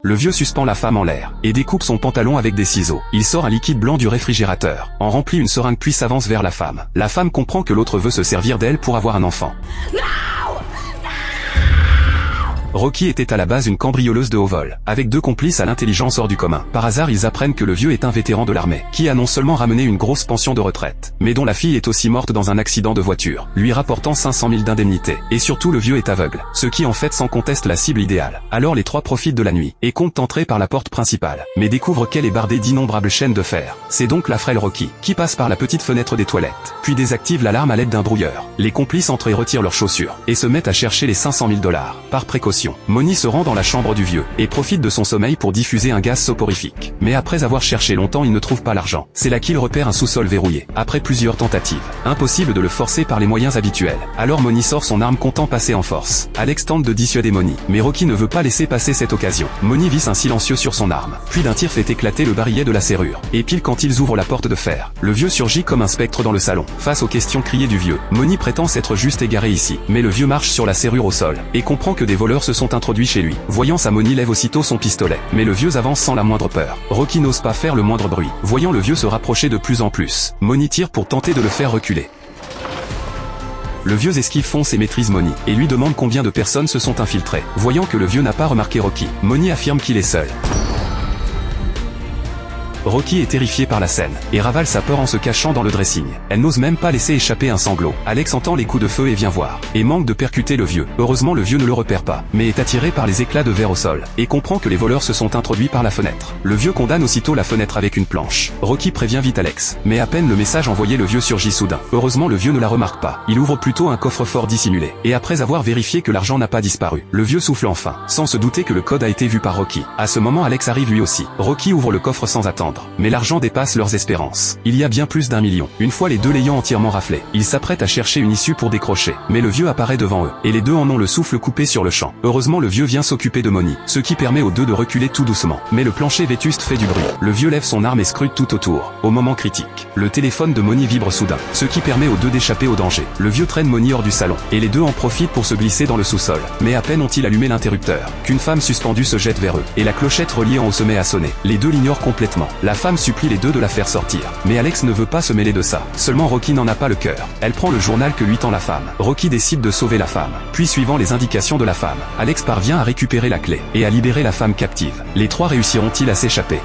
Le vieux suspend la femme en l'air, et découpe son pantalon avec des ciseaux. Il sort un liquide blanc du réfrigérateur, en remplit une seringue puis s'avance vers la femme. La femme comprend que l'autre veut se servir d'elle pour avoir un enfant. Rocky était à la base une cambrioleuse de haut vol, avec deux complices à l'intelligence hors du commun. Par hasard ils apprennent que le vieux est un vétéran de l'armée, qui a non seulement ramené une grosse pension de retraite, mais dont la fille est aussi morte dans un accident de voiture, lui rapportant 500 000 d'indemnité. Et surtout le vieux est aveugle, ce qui en fait sans conteste la cible idéale. Alors les trois profitent de la nuit, et comptent entrer par la porte principale, mais découvrent qu'elle est bardée d'innombrables chaînes de fer. C'est donc la frêle Rocky, qui passe par la petite fenêtre des toilettes, puis désactive l'alarme à l'aide d'un brouilleur. Les complices entrent et retirent leurs chaussures, et se mettent à chercher les 500 000 $. Par précaution, Moni se rend dans la chambre du vieux, et profite de son sommeil pour diffuser un gaz soporifique. Mais après avoir cherché longtemps il ne trouve pas l'argent. C'est là qu'il repère un sous-sol verrouillé. Après plusieurs tentatives, impossible de le forcer par les moyens habituels. Alors Moni sort son arme comptant passer en force. Alex tente de dissuader Moni, mais Rocky ne veut pas laisser passer cette occasion. Moni visse un silencieux sur son arme, puis d'un tir fait éclater le barillet de la serrure. Et pile quand ils ouvrent la porte de fer, le vieux surgit comme un spectre dans le salon. Face aux questions criées du vieux, Moni prétend s'être juste égaré ici, mais le vieux marche sur la serrure au sol, et comprend que des voleurs se sont introduits chez lui. Voyant ça, Moni lève aussitôt son pistolet, mais le vieux avance sans la moindre peur. Rocky n'ose pas faire le moindre bruit. Voyant le vieux se rapprocher de plus en plus, Moni tire pour tenter de le faire reculer. Le vieux esquive, fonce et maîtrise Moni, et lui demande combien de personnes se sont infiltrées. Voyant que le vieux n'a pas remarqué Rocky, Moni affirme qu'il est seul. Rocky est terrifié par la scène, et ravale sa peur en se cachant dans le dressing. Elle n'ose même pas laisser échapper un sanglot. Alex entend les coups de feu et vient voir, et manque de percuter le vieux. Heureusement le vieux ne le repère pas, mais est attiré par les éclats de verre au sol, et comprend que les voleurs se sont introduits par la fenêtre. Le vieux condamne aussitôt la fenêtre avec une planche. Rocky prévient vite Alex, mais à peine le message envoyé, le vieux surgit soudain. Heureusement le vieux ne la remarque pas. Il ouvre plutôt un coffre-fort dissimulé, et après avoir vérifié que l'argent n'a pas disparu, le vieux souffle enfin, sans se douter que le code a été vu par Rocky. À ce moment Alex arrive lui aussi. Rocky ouvre le coffre sans attendre, mais l'argent dépasse leurs espérances. Il y a bien plus d'1 million. Une fois les deux l'ayant entièrement raflé, ils s'apprêtent à chercher une issue pour décrocher, mais le vieux apparaît devant eux, et les deux en ont le souffle coupé sur le champ. Heureusement le vieux vient s'occuper de Moni, ce qui permet aux deux de reculer tout doucement. Mais le plancher vétuste fait du bruit. Le vieux lève son arme et scrute tout autour. Au moment critique, le téléphone de Moni vibre soudain, ce qui permet aux deux d'échapper au danger. Le vieux traîne Moni hors du salon, et les deux en profitent pour se glisser dans le sous-sol. Mais à peine ont-ils allumé l'interrupteur, qu'une femme suspendue se jette vers eux, et la clochette reliée en haut se met à sonner. Les deux l'ignorent complètement. La femme supplie les deux de la faire sortir, mais Alex ne veut pas se mêler de ça. Seulement Rocky n'en a pas le cœur. Elle prend le journal que lui tend la femme. Rocky décide de sauver la femme. Puis suivant les indications de la femme, Alex parvient à récupérer la clé, et à libérer la femme captive. Les trois réussiront-ils à s'échapper?